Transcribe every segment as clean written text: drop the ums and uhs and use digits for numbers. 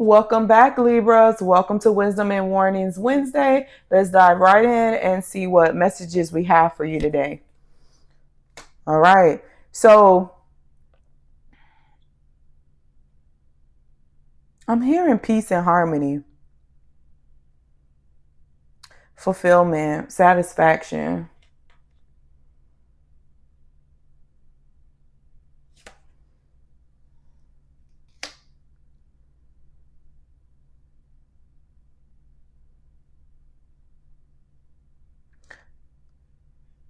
Welcome back, Libras. Welcome to Wisdom and Warnings Wednesday. Let's dive right in and see what messages we have for you today. All right. So I'm hearing peace and harmony, fulfillment, satisfaction.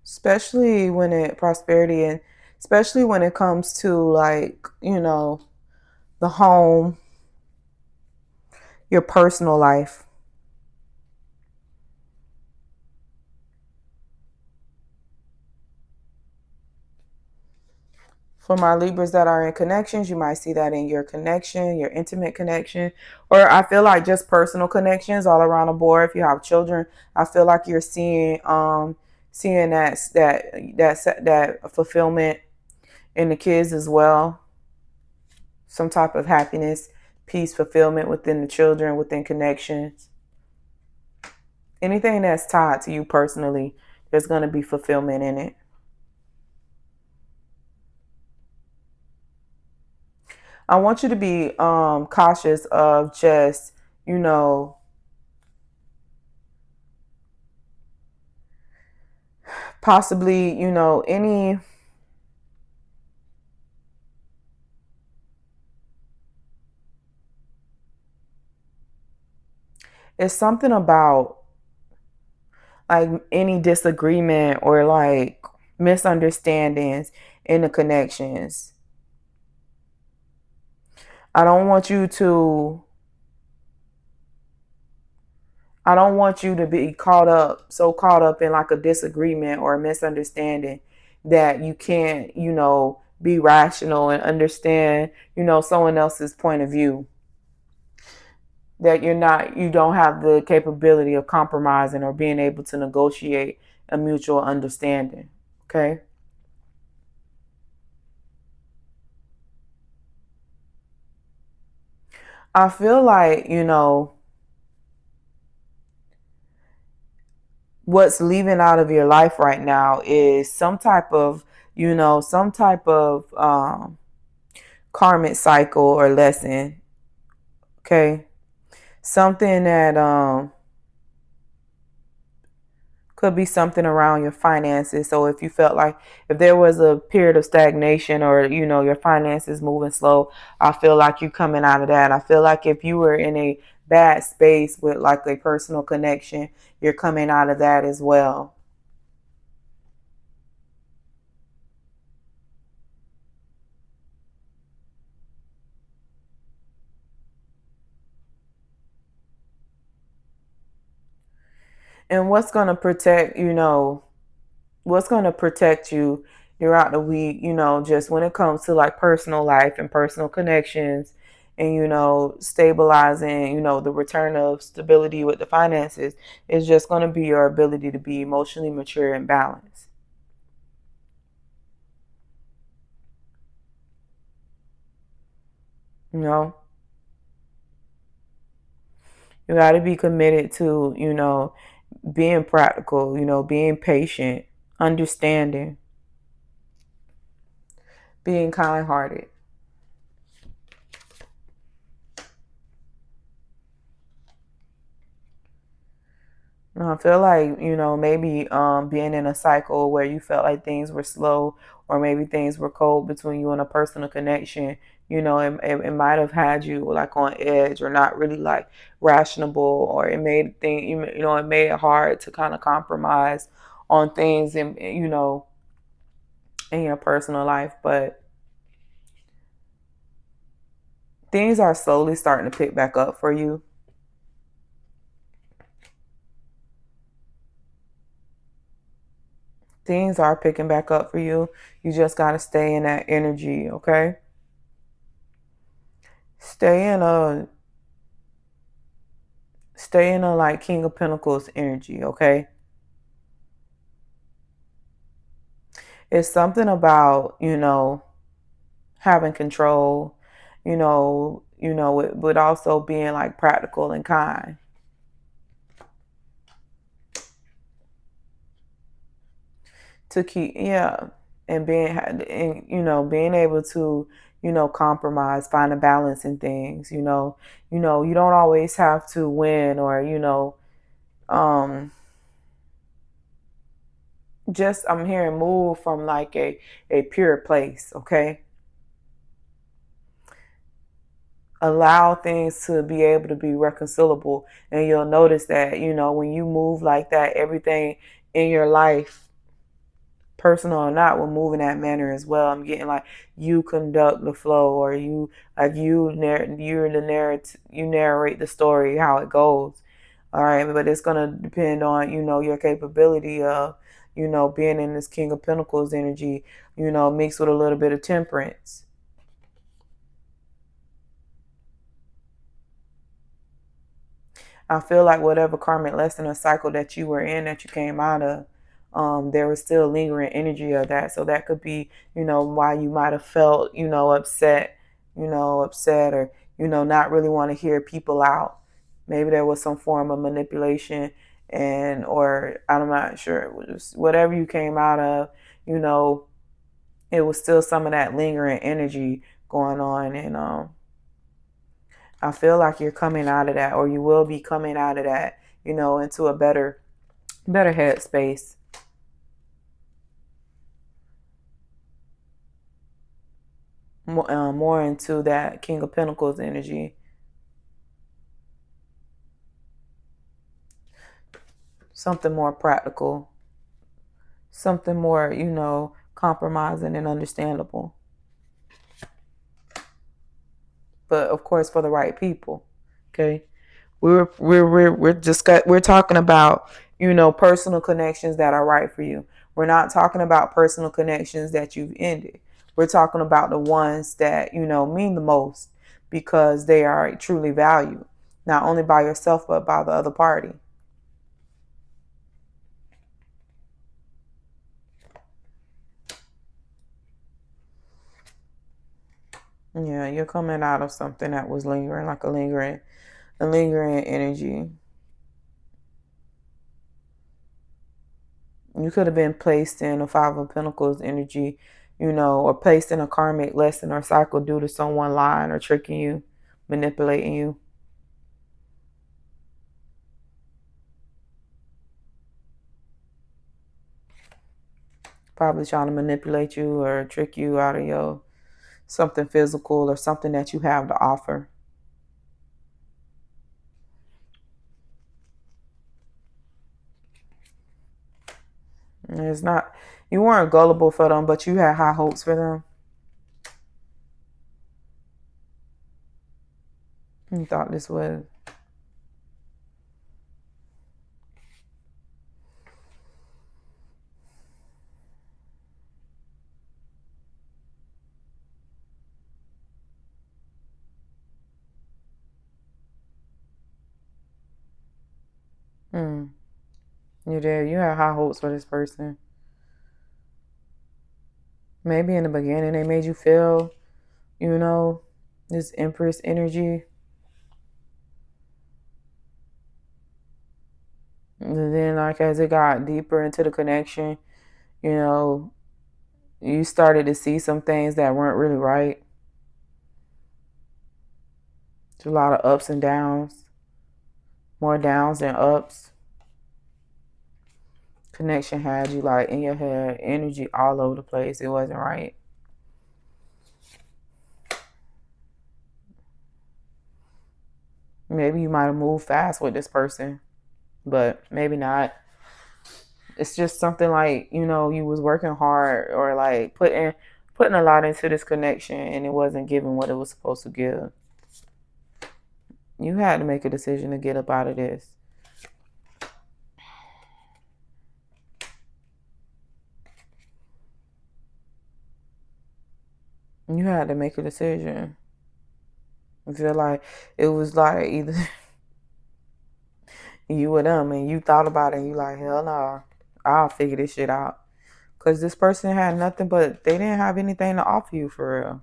Especially when it prosperity and especially when it comes to the home, your personal life. For my Libras that are in connections, you might see that in your connection, your intimate connection, or I feel like just personal connections all around the board. If you have children, I feel like you're seeing that fulfillment in the kids as well. Some type of happiness, peace, fulfillment within the children, within connections. Anything that's tied to you personally, there's going to be fulfillment in it. I want you to be cautious of just, possibly, any it's something about like any disagreement or like misunderstandings in the connections. I don't want you to I don't want you to be so caught up in like a disagreement or a misunderstanding that you can't, be rational and understand, someone else's point of view. That you don't have the capability of compromising or being able to negotiate a mutual understanding. Okay. I feel like, what's leaving out of your life right now is some type of karmic cycle or lesson. Okay. Something that could be something around your finances. So if you felt like if there was a period of stagnation or your finances moving slow, I feel like you coming out of that. I feel like if you were in a bad space with like a personal connection, you're coming out of that as well. And what's going to protect you throughout the week, just when it comes to like personal life and personal connections and, stabilizing, the return of stability with the finances is just going to be your ability to be emotionally mature and balanced. You know, you got to be committed to, being practical, being patient, understanding, being kind hearted. I feel like, maybe being in a cycle where you felt like things were slow or maybe things were cold between you and a personal connection, it might have had you like on edge or not really like rational, or it made it made it hard to kind of compromise on things in your personal life. But things are slowly starting to pick back up for you. Things are picking back up for you. You just got to stay in that energy, okay? Stay in a stay in a like King of Pentacles energy, okay? It's something about, having control, but also being like practical and kind. To keep, yeah, and being able to, compromise, find a balance in things. You don't always have to win, or um, just I'm hearing move from like a pure place. Okay, allow things to be able to be reconcilable, and you'll notice that when you move like that, everything in your life, personal or not, will move in that manner as well. I'm getting like you conduct the flow, or you're the narrative, you narrate the story how it goes. All right, but it's gonna depend on your capability of being in this King of Pentacles energy, mixed with a little bit of temperance. I feel like whatever karmic lesson or cycle that you were in, that you came out of, there was still lingering energy of that. So that could be, why you might have felt, upset, or, not really want to hear people out. Maybe there was some form of manipulation, or I'm not sure. It was whatever you came out of, it was still some of that lingering energy going on. And I feel like you're coming out of that, or you will be coming out of that, into a better headspace. More into that King of Pentacles energy. Something more practical. Something more, compromising and understandable. But of course, for the right people. Okay. We're talking about, personal connections that are right for you. We're not talking about personal connections that you've ended. We're talking about the ones that, mean the most, because they are truly valued, not only by yourself, but by the other party. Yeah, you're coming out of something that was lingering, like a lingering energy. You could have been placed in a Five of Pentacles energy, or placed in a karmic lesson or cycle due to someone lying or tricking you, manipulating you. Probably trying to manipulate you or trick you out of your something physical or something that you have to offer. And it's not, you weren't gullible for them, but you had high hopes for them. You thought this was. You did. You had high hopes for this person. Maybe in the beginning they made you feel, this Empress energy. And then, like, as it got deeper into the connection, you started to see some things that weren't really right. There's a lot of ups and downs, more downs than ups. Connection had you like in your head, energy all over the place. It wasn't right. Maybe you might have moved fast with this person, but maybe not. It's just something like, you was working hard, or like putting a lot into this connection, and it wasn't giving what it was supposed to give. You had to make a decision to get up out of this. You had to make a decision. I feel like it was like either you or them, and you thought about it, and you like, hell no, I'll figure this shit out. Because this person had nothing, but they didn't have anything to offer you for real.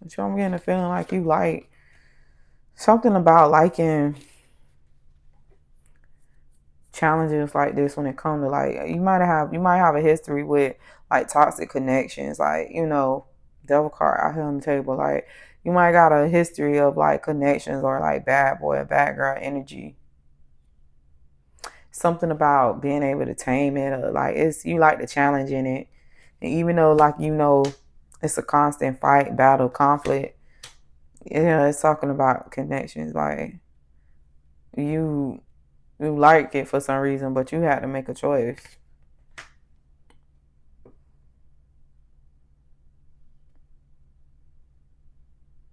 But I'm getting a feeling like you like something about liking challenges like this when it comes to like you might have a history with like toxic connections, like devil card out here on the table, like you might got a history of like connections or like bad boy or bad girl energy. Something about being able to tame it, or like it's you like the challenge in it, and even though like it's a constant fight, battle, conflict. Yeah, it's talking about connections, like you you like it for some reason, but you had to make a choice.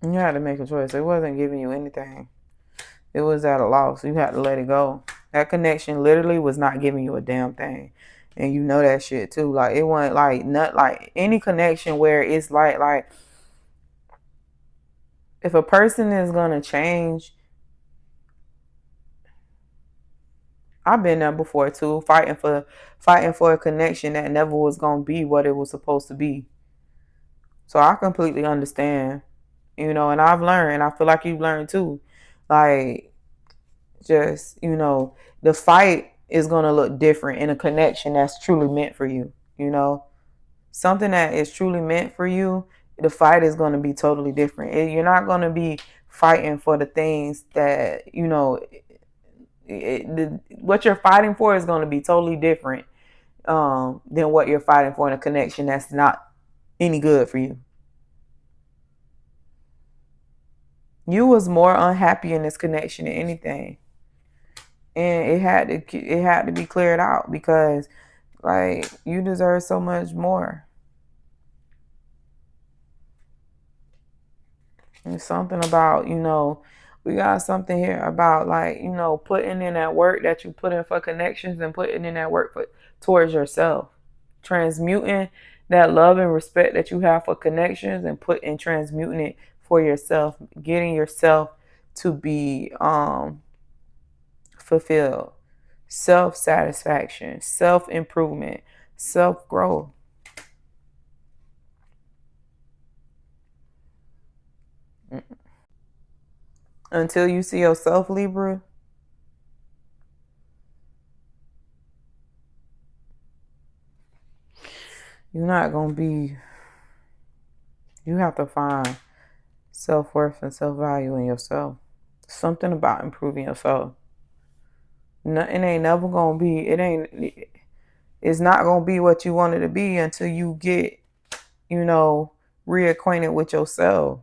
You had to make a choice. It wasn't giving you anything. It was at a loss. You had to let it go. That connection literally was not giving you a damn thing. And you know that shit too. Like it wasn't like not like any connection where it's like if a person is gonna change, I've been there before too, fighting for a connection that never was gonna be what it was supposed to be. So I completely understand, and I've learned, and I feel like you've learned too. Like, just, the fight is going to look different in a connection that's truly meant for you, Something that is truly meant for you, the fight is going to be totally different. You're not going to be fighting for the things that, what you're fighting for is going to be totally different than what you're fighting for in a connection that's not any good for you. You was more unhappy in this connection than anything, and it had to be cleared out because like you deserve so much more. There's something about we got something here about like putting in that work that you put in for connections and putting in that work towards yourself, transmuting that love and respect that you have for connections and transmuting it for yourself, getting yourself to be fulfilled, self-satisfaction, self-improvement, self-growth. Until you see yourself, Libra, you're not going to be, you have to find self-worth and self-value in yourself. Something about improving yourself. It ain't never going to be, it's not going to be what you want it to be until you get, reacquainted with yourself.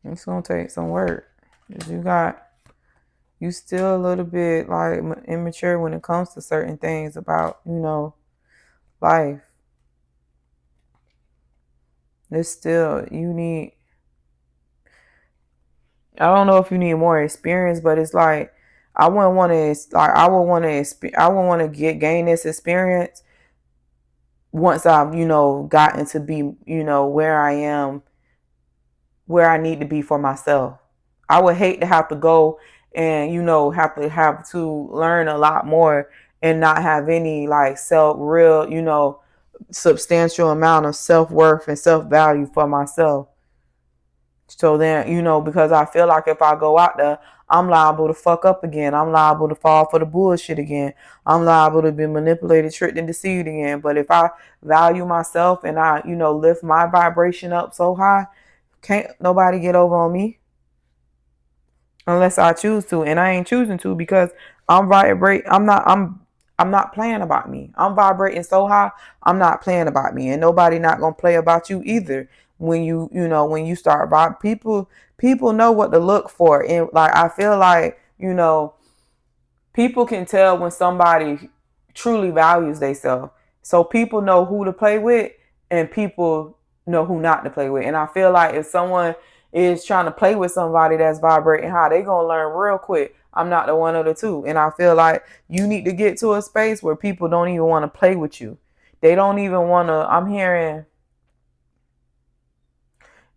It's going to take some work. You still a little bit like immature when it comes to certain things about, life. It's still, I don't know if you need more experience, but it's like, I wouldn't want to, like, I would want to gain this experience once I've, gotten to be, where I am, where I need to be for myself. I would hate to have to go and, have to learn a lot more and not have any like substantial amount of self-worth and self-value for myself. So then, because I feel like if I go out there, I'm liable to fuck up again. I'm liable to fall for the bullshit again. I'm liable to be manipulated, tricked, and deceived again. But if I value myself and I, lift my vibration up so high, can't nobody get over on me unless I choose to. And I ain't choosing to because I'm not playing about me. I'm vibrating so high, I'm not playing about me. And nobody not gonna play about you either. When when you start people know what to look for. And like I feel like, people can tell when somebody truly values themselves. So people know who to play with and people know who not to play with. And I feel like if someone is trying to play with somebody that's vibrating high, they gonna learn real quick. I'm not the one of the two. And I feel like you need to get to a space where people don't even want to play with you. They don't even want to, I'm hearing,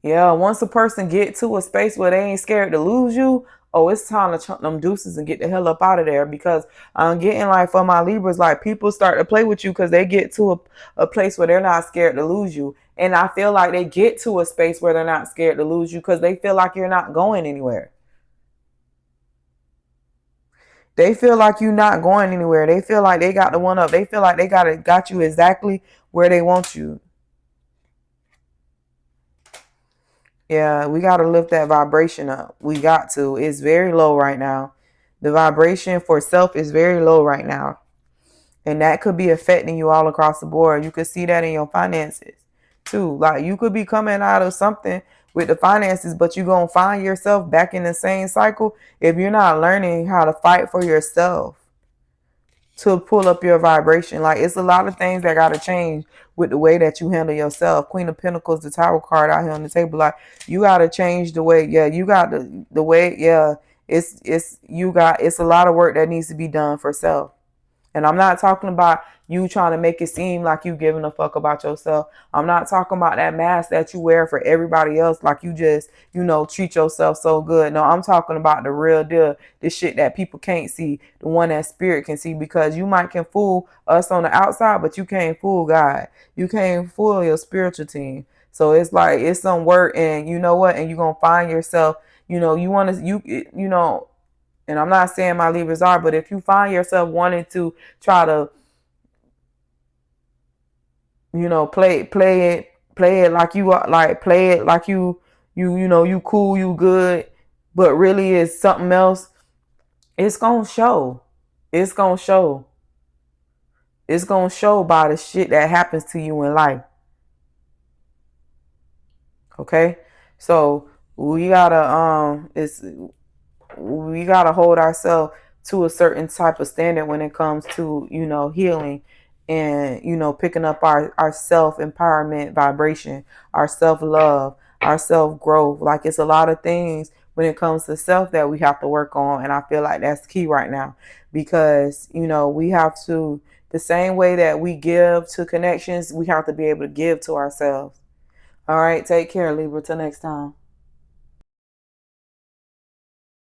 yeah, once a person get to a space where they ain't scared to lose you, oh, it's time to chunk them deuces and get the hell up out of there. Because I'm getting like for my Libras, like people start to play with you because they get to a place where they're not scared to lose you. And I feel like they get to a space where they're not scared to lose you because they feel like you're not going anywhere. They feel like you're not going anywhere. They feel like they got the one up. They feel like they got you exactly where they want you. Yeah, we got to lift that vibration up. We got to. It's very low right now. The vibration for self is very low right now. And that could be affecting you all across the board. You could see that in your finances too. Like you could be coming out of something with the finances, but you're going to find yourself back in the same cycle if you're not learning how to fight for yourself to pull up your vibration. Like it's a lot of things that got to change with the way that you handle yourself. Queen of Pentacles, the Tower card out here on the table. Like you got to change the way. Yeah, you got the way. Yeah, it's a lot of work that needs to be done for self. And I'm not talking about you trying to make it seem like you giving a fuck about yourself. I'm not talking about that mask that you wear for everybody else, like you just, treat yourself so good. No, I'm talking about the real deal, the shit that people can't see, the one that spirit can see, because you might can fool us on the outside, but you can't fool God. You can't fool your spiritual team. So it's like, it's some work, and you know what? And you're going to find yourself, you want to, and I'm not saying my Libras are, but if you find yourself wanting to try to, play it like you are, like play it like you cool, you good, but really it's something else, it's gonna show. It's gonna show. It's gonna show by the shit that happens to you in life. Okay? So we gotta hold ourselves to a certain type of standard when it comes to healing and picking up our self-empowerment vibration, our self-love, our self-growth. Like it's a lot of things when it comes to self that we have to work on, and I feel like that's key right now, because we have to, the same way that we give to connections, we have to be able to give to ourselves. All right, take care, Libra, till next time.